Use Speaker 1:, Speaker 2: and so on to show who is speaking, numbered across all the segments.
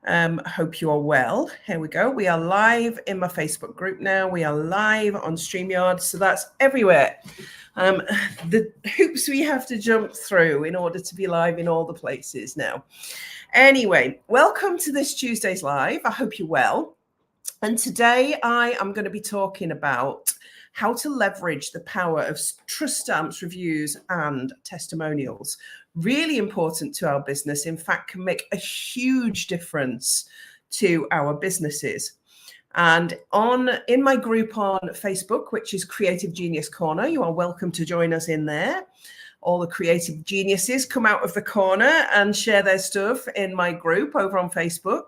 Speaker 1: Hope you are well. Here we go. We are live in my Facebook group now. We are live on StreamYard, so that's everywhere. The hoops we have to jump through in order to be live in all the places now. Anyway, welcome to this Tuesday's live. I hope you're well. And today I am going to be talking about how to leverage the power of trust stamps, reviews, and testimonials. Really important to our business. In fact, can make a huge difference to our businesses. And in my group on Facebook, which is Creative Genius Corner, you are welcome to join us in there. All the creative geniuses come out of the corner and share their stuff in my group over on Facebook.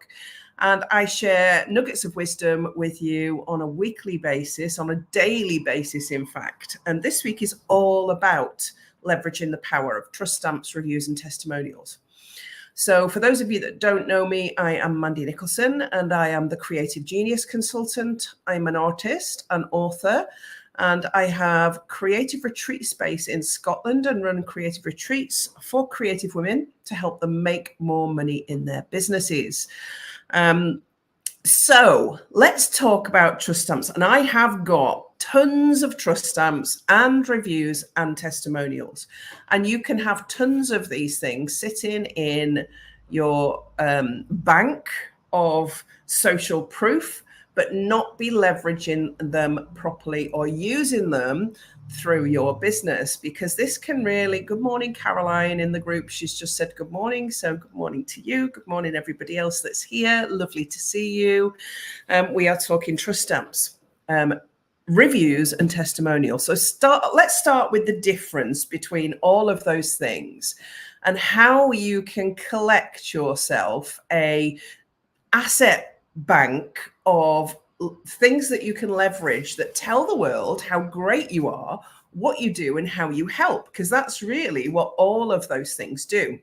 Speaker 1: And I share nuggets of wisdom with you on a weekly basis, on a daily basis, in fact. And this week is all about leveraging the power of trust stamps, reviews, and testimonials. So for those of you that don't know me, I am Mandy Nicholson, and I am the Creative Genius Consultant. I'm an artist, an author, and I have creative retreat space in Scotland and run creative retreats for creative women to help them make more money in their businesses. So let's talk about trust stamps. And I have got tons of trust stamps and reviews and testimonials. And you can have tons of these things sitting in your bank of social proof, but not be leveraging them properly or using them through your business, because this can really, good morning, Caroline in the group. She's just said good morning. So good morning to you. Good morning, everybody else that's here. Lovely to see you. We are talking trust stamps, reviews and testimonials. So let's start with the difference between all of those things and how you can collect yourself a asset bank of things that you can leverage that tell the world how great you are, what you do, and how you help, because that's really what all of those things do.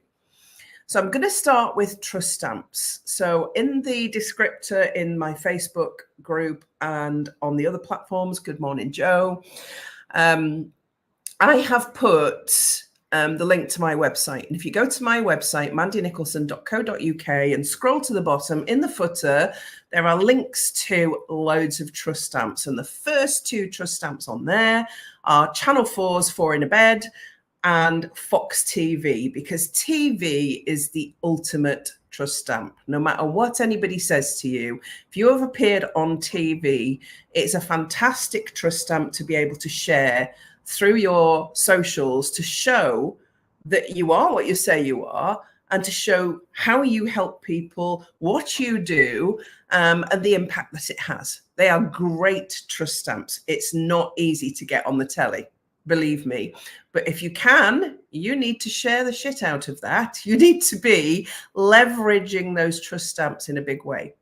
Speaker 1: So I'm going to start with trust stamps. So in the descriptor in my Facebook group and on the other platforms, good morning, Joe, I have put the link to my website. And if you go to my website, mandynicholson.co.uk, and scroll to the bottom, in the footer, there are links to loads of trust stamps. And the first two trust stamps on there are Channel 4's Four in a Bed and Fox TV, because TV is the ultimate trust stamp. No matter what anybody says to you, if you have appeared on TV, it's a fantastic trust stamp to be able to share through your socials, to show that you are what you say you are, and to show how you help people, what you do, and the impact that it has. They are great trust stamps. It's not easy to get on the telly, believe me. But if you can, you need to share the shit out of that. You need to be leveraging those trust stamps in a big way.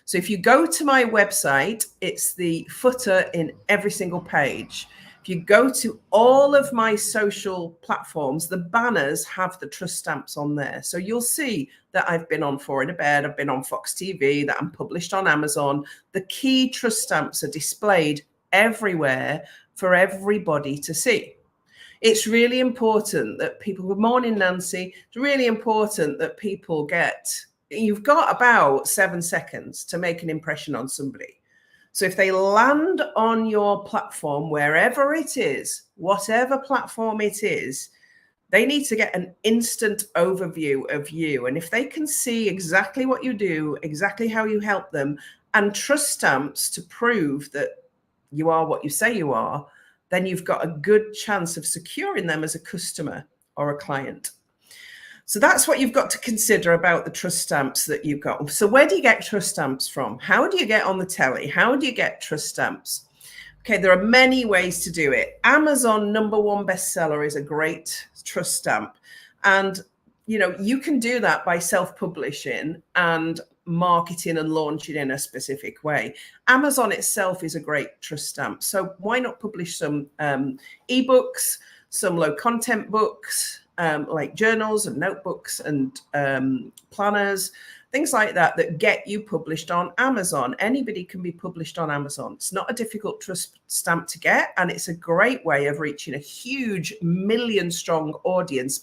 Speaker 1: So if you go to my website, it's the footer in every single page. If you go to all of my social platforms, the banners have the trust stamps on there. So you'll see that I've been on Four in a Bed, I've been on Fox TV, that I'm published on Amazon. The key trust stamps are displayed everywhere for everybody to see. It's really important that people, good morning, Nancy. It's really important that people you've got about 7 seconds to make an impression on somebody. So if they land on your platform, wherever it is, whatever platform it is, they need to get an instant overview of you. And if they can see exactly what you do, exactly how you help them, and trust stamps to prove that you are what you say you are, then you've got a good chance of securing them as a customer or a client. So that's what you've got to consider about the trust stamps that you've got. So where do you get trust stamps from? How do you get on the telly? How do you get trust stamps? Okay, there are many ways to do it. Amazon #1 bestseller is a great trust stamp. And, you can do that by self-publishing and marketing and launching in a specific way. Amazon itself is a great trust stamp. So why not publish some ebooks, some low content books, like journals and notebooks and planners, things like that, that get you published on Amazon. Anybody can be published on Amazon. It's not a difficult trust stamp to get, and it's a great way of reaching a huge millions strong audience.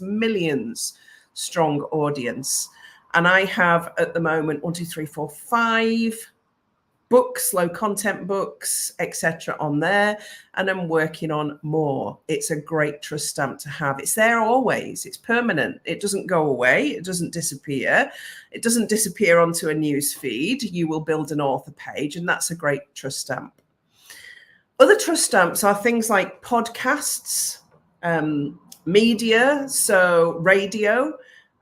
Speaker 1: And I have at the moment 1, 2, 3, 4, 5 books, low content books, etc. on there, and I'm working on more. It's a great trust stamp to have. It's there always. It's permanent. It doesn't go away. It doesn't disappear. It doesn't disappear onto a news feed. You will build an author page, and that's a great trust stamp. Other trust stamps are things like podcasts, media, so radio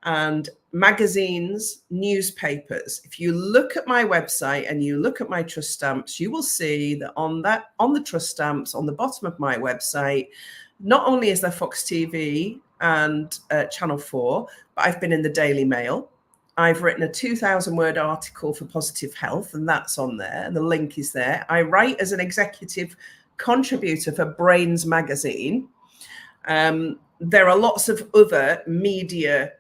Speaker 1: and magazines, newspapers. If you look at my website and you look at my trust stamps, you will see that on the trust stamps on the bottom of my website, not only is there Fox TV and Channel 4, but I've been in the Daily Mail. I've written a 2,000-word article for Positive Health, and that's on there. And the link is there. I write as an executive contributor for Brains magazine. There are lots of other media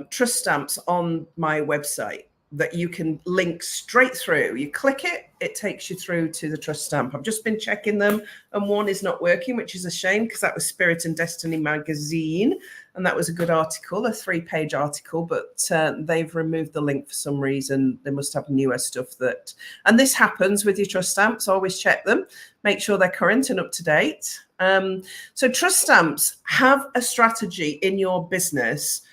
Speaker 1: trust stamps on my website that you can link straight through. You click it, it takes you through to the trust stamp. I've just been checking them, and one is not working, which is a shame because that was Spirit and Destiny magazine, and that was a good article, a 3-page article, but they've removed the link for some reason. They must have newer stuff that, and this happens with your trust stamps. Always check them, make sure they're current and up to date. So trust stamps have a strategy in your business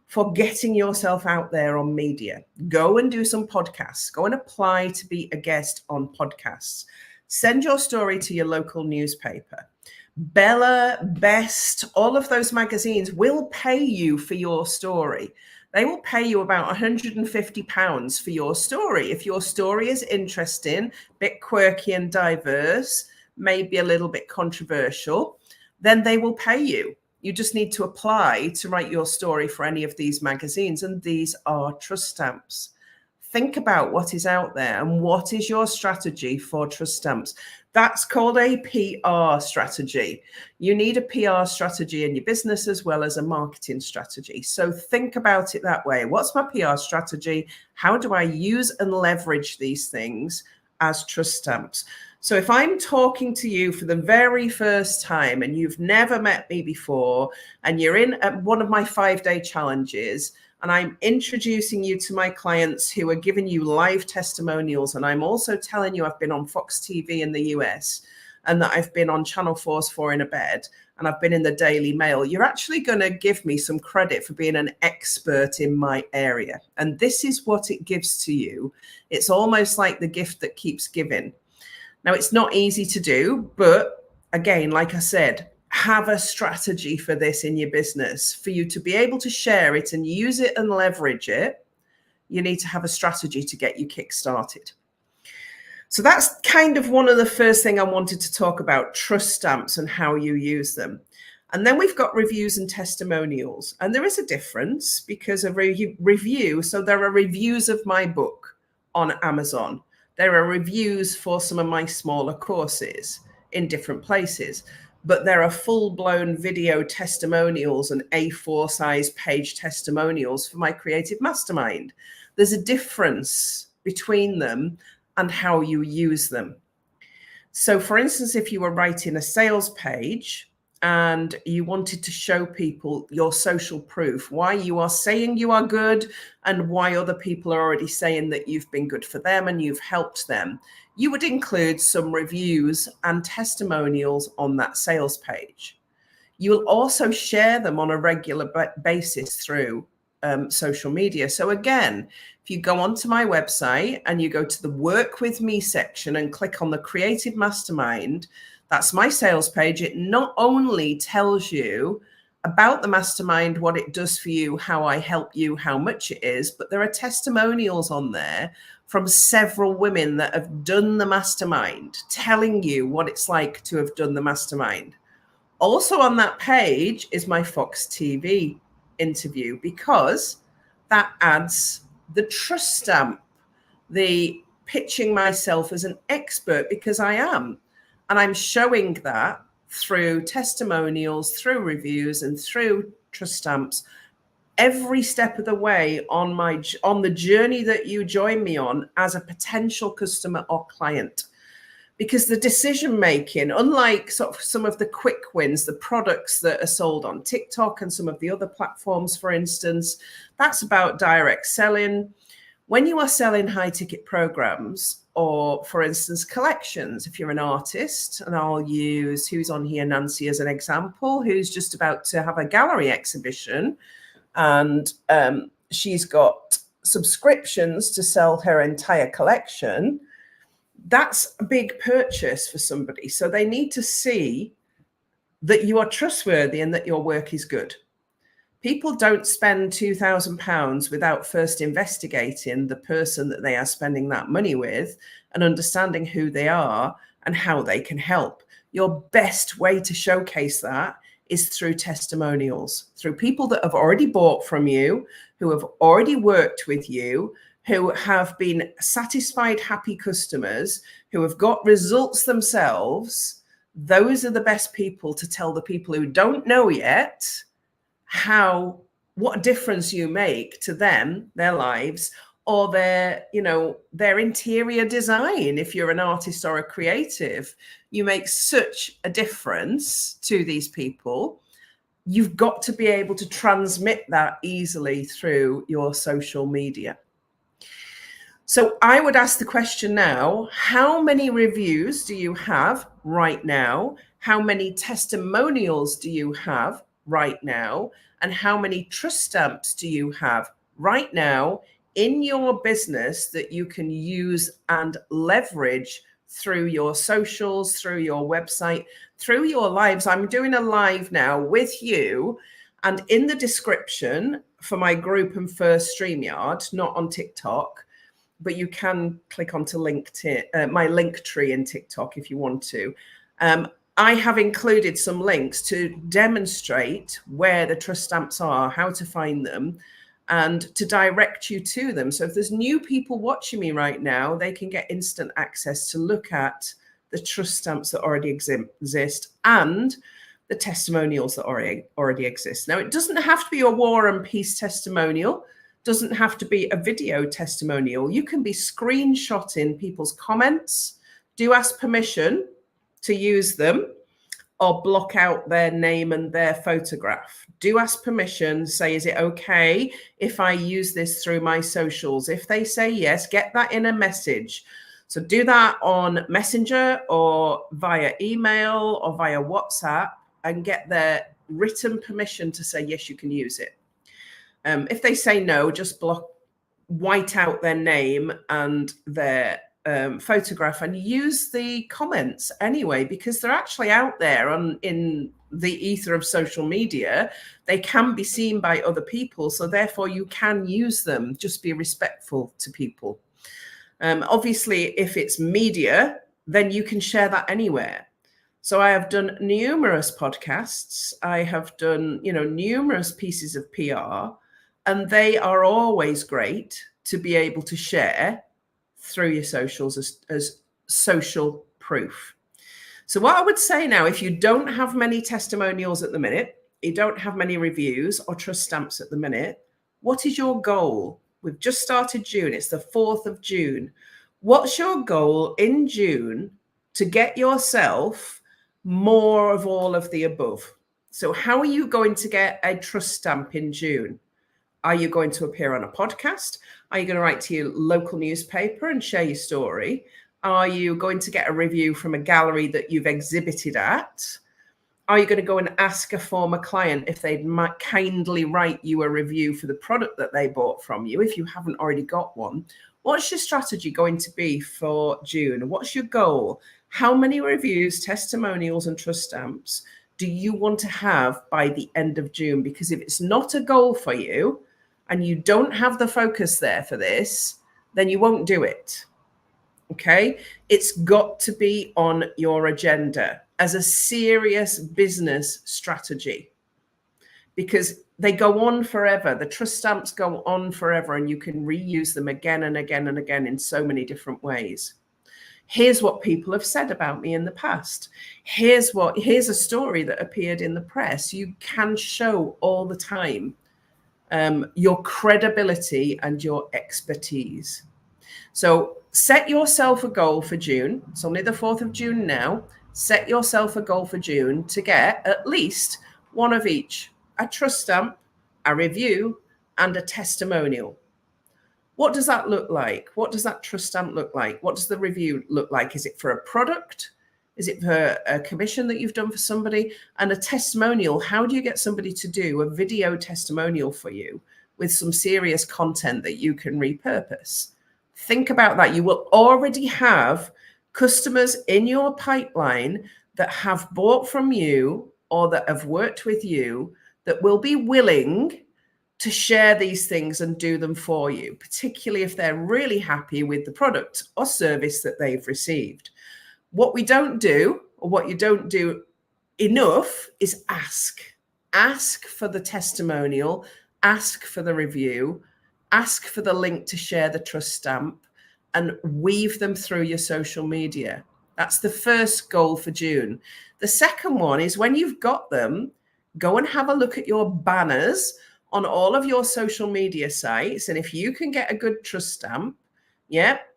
Speaker 1: for getting yourself out there on media. Go and do some podcasts. Go and apply to be a guest on podcasts. Send your story to your local newspaper. Bella, Best, all of those magazines will pay you for your story. They will pay you about £150 for your story. If your story is interesting, a bit quirky and diverse, maybe a little bit controversial, then they will pay you. You just need to apply to write your story for any of these magazines, and these are trust stamps. Think about what is out there and what is your strategy for trust stamps. That's called a PR strategy. You need a PR strategy in your business as well as a marketing strategy. So think about it that way. What's my PR strategy? How do I use and leverage these things as trust stamps? So if I'm talking to you for the very first time and you've never met me before, and you're in one of my 5-day challenges, and I'm introducing you to my clients who are giving you live testimonials, and I'm also telling you I've been on Fox TV in the US, and that I've been on Channel 4's 4 in a Bed, and I've been in the Daily Mail, you're actually going to give me some credit for being an expert in my area. And this is what it gives to you. It's almost like the gift that keeps giving. Now, it's not easy to do, but again, like I said, have a strategy for this in your business. For you to be able to share it and use it and leverage it, you need to have a strategy to get you kick-started. So that's kind of one of the first thing I wanted to talk about, trust stamps and how you use them. And then we've got reviews and testimonials. And there is a difference because a review, so there are reviews of my book on Amazon. There are reviews for some of my smaller courses in different places, but there are full-blown video testimonials and A4 size page testimonials for my creative mastermind. There's a difference between them and how you use them. So for instance, if you were writing a sales page and you wanted to show people your social proof, why you are saying you are good and why other people are already saying that you've been good for them and you've helped them, you would include some reviews and testimonials on that sales page. You will also share them on a regular basis through social media. So again, if you go onto my website and you go to the Work With Me section and click on the Creative Mastermind, that's my sales page. It not only tells you about the mastermind, what it does for you, how I help you, how much it is, but there are testimonials on there from several women that have done the mastermind, telling you what it's like to have done the mastermind. Also on that page is my Fox TV interview, because that adds the trust stamp, the pitching myself as an expert, because I am. And I'm showing that through testimonials, through reviews, and through trust stamps every step of the way on the journey that you join me on as a potential customer or client. because the decision making, unlike sort of some of the quick wins, the products that are sold on TikTok and some of the other platforms, for instance, that's about direct selling. When you are selling high ticket programs, or for instance, collections, if you're an artist, and I'll use who's on here, Nancy, as an example, who's just about to have a gallery exhibition, and she's got subscriptions to sell her entire collection. That's a big purchase for somebody. So they need to see that you are trustworthy and that your work is good. People don't spend £2,000 without first investigating the person that they are spending that money with and understanding who they are and how they can help. Your best way to showcase that is through testimonials, through people that have already bought from you, who have already worked with you, who have been satisfied, happy customers, who have got results themselves. Those are the best people to tell the people who don't know yet what difference you make to them, their lives, or their interior design. If you're an artist or a creative, you make such a difference to these people. You've got to be able to transmit that easily through your social media. So I would ask the question now, how many reviews do you have right now? How many testimonials do you have right now? And how many trust stamps do you have right now in your business that you can use and leverage through your socials, through your website, through your lives? I'm doing a live now with you, and in the description for my group and first StreamYard, not on TikTok, but you can click onto LinkedIn, my link tree in TikTok if you want to. I have included some links to demonstrate where the trust stamps are, how to find them, and to direct you to them. So if there's new people watching me right now, they can get instant access to look at the trust stamps that already exist and the testimonials that already exist. Now, it doesn't have to be a war and peace testimonial, doesn't have to be a video testimonial. You can be screenshotting people's comments. Do ask permission to use them, or block out their name and their photograph. Do ask permission. Say, is it okay if I use this through my socials? If they say yes, get that in a message. So do that on Messenger or via email or via WhatsApp, and get their written permission to say, yes, you can use it. If they say no, just white out their name and their photograph, and use the comments anyway, because they're actually out there in the ether of social media. They can be seen by other people, so therefore you can use them. Just be respectful to people. Obviously, if it's media, then you can share that anywhere. So I have done numerous podcasts. I have done, numerous pieces of PR, and they are always great to be able to share through your socials as social proof. So what I would say now, if you don't have many testimonials at the minute, you don't have many reviews or trust stamps at the minute, what is your goal? We've just started June. It's the 4th of June. What's your goal in June to get yourself more of all of the above? So how are you going to get a trust stamp in June? Are you going to appear on a podcast? Are you going to write to your local newspaper and share your story? Are you going to get a review from a gallery that you've exhibited at? Are you going to go and ask a former client if they'd kindly write you a review for the product that they bought from you, if you haven't already got one? What's your strategy going to be for June? What's your goal? How many reviews, testimonials, and trust stamps do you want to have by the end of June? Because if it's not a goal for you, and you don't have the focus there for this, then you won't do it. Okay? It's got to be on your agenda as a serious business strategy, because they go on forever. The trust stamps go on forever, and you can reuse them again and again and again in so many different ways. Here's what people have said about me in the past. Here's a story that appeared in the press. You can show all the time your credibility and your expertise. So set yourself a goal for June. It's only the 4th of June now. Set yourself a goal for June to get at least one of each: a trust stamp, a review, and a testimonial. What does that look like? What does that trust stamp look like? What does the review look like? Is it for a product? Is it for a commission that you've done for somebody? And a testimonial, how do you get somebody to do a video testimonial for you with some serious content that you can repurpose? Think about that. You will already have customers in your pipeline that have bought from you or that have worked with you that will be willing to share these things and do them for you, particularly if they're really happy with the product or service that they've received. What we don't do, or what you don't do enough, is ask. Ask for the testimonial, ask for the review, ask for the link to share the trust stamp, and weave them through your social media. That's the first goal for June. The second one is, when you've got them, go and have a look at your banners on all of your social media sites. And if you can get a good trust stamp,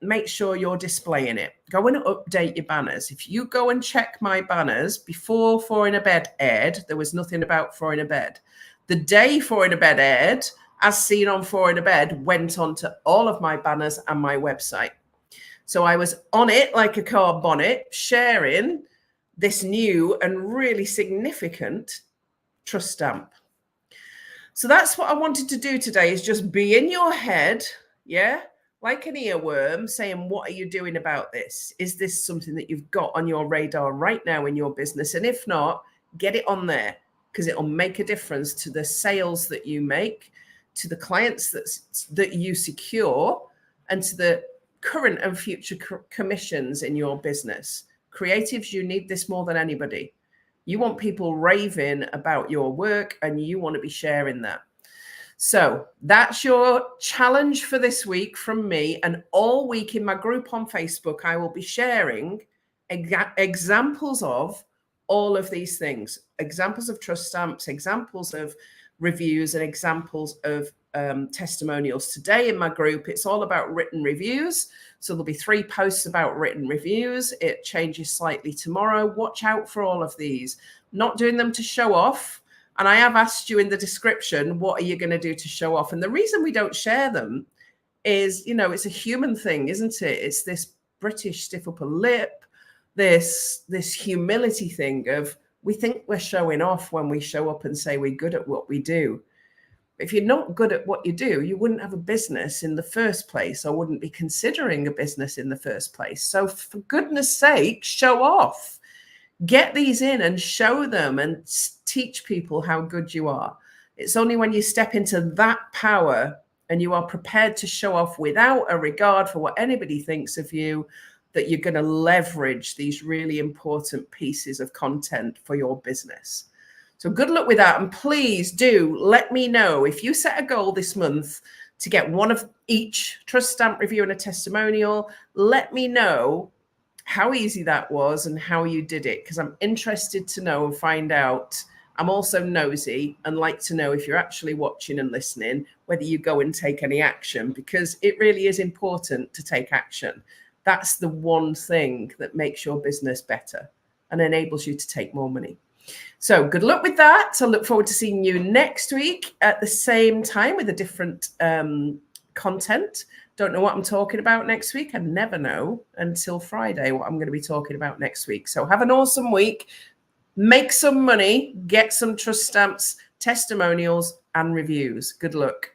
Speaker 1: make sure you're displaying it. Go and update your banners. If you go and check my banners before Four in a Bed aired, there was nothing about Four in a Bed. The day Four in a Bed aired, as seen on Four in a Bed, went onto all of my banners and my website. So I was on it like a car bonnet, sharing this new and really significant trust stamp. So that's what I wanted to do today, is just be in your head, like an earworm, saying, what are you doing about this? Is this something that you've got on your radar right now in your business? And if not, get it on there, because it'll make a difference to the sales that you make, to the clients that you secure, and to the current and future commissions in your business. Creatives, you need this more than anybody. You want people raving about your work, and you want to be sharing that. So that's your challenge for this week from me. And all week in my group on Facebook, I will be sharing examples of all of these things: examples of trust stamps, examples of reviews, and examples of testimonials. Today in my group, it's all about written reviews. So there'll be 3 posts about written reviews. It changes slightly tomorrow. Watch out for all of these. Not doing them to show off. And I have asked you in the description, what are you going to do to show off? And the reason we don't share them is, it's a human thing, isn't it? It's this British stiff upper lip, this humility thing of, we think we're showing off when we show up and say we're good at what we do. If you're not good at what you do, you wouldn't have a business in the first place, or wouldn't be considering a business in the first place. So for goodness sake, show off. Get these in and show them and teach people how good you are. It's only when you step into that power and you are prepared to show off without a regard for what anybody thinks of you, that you're going to leverage these really important pieces of content for your business. So good luck with that. And please do let me know if you set a goal this month to get one of each trust stamp, review, and a testimonial. Let me know how easy that was and how you did it, because I'm interested to know and find out. I'm also nosy and like to know, if you're actually watching and listening, whether you go and take any action, because it really is important to take action. That's the one thing that makes your business better and enables you to take more money. So good luck with that. I look forward to seeing you next week at the same time with a different content. Don't know what I'm talking about next week. I never know until Friday what I'm going to be talking about next week. So have an awesome week. Make some money. Get some trust stamps, testimonials, and reviews. Good luck.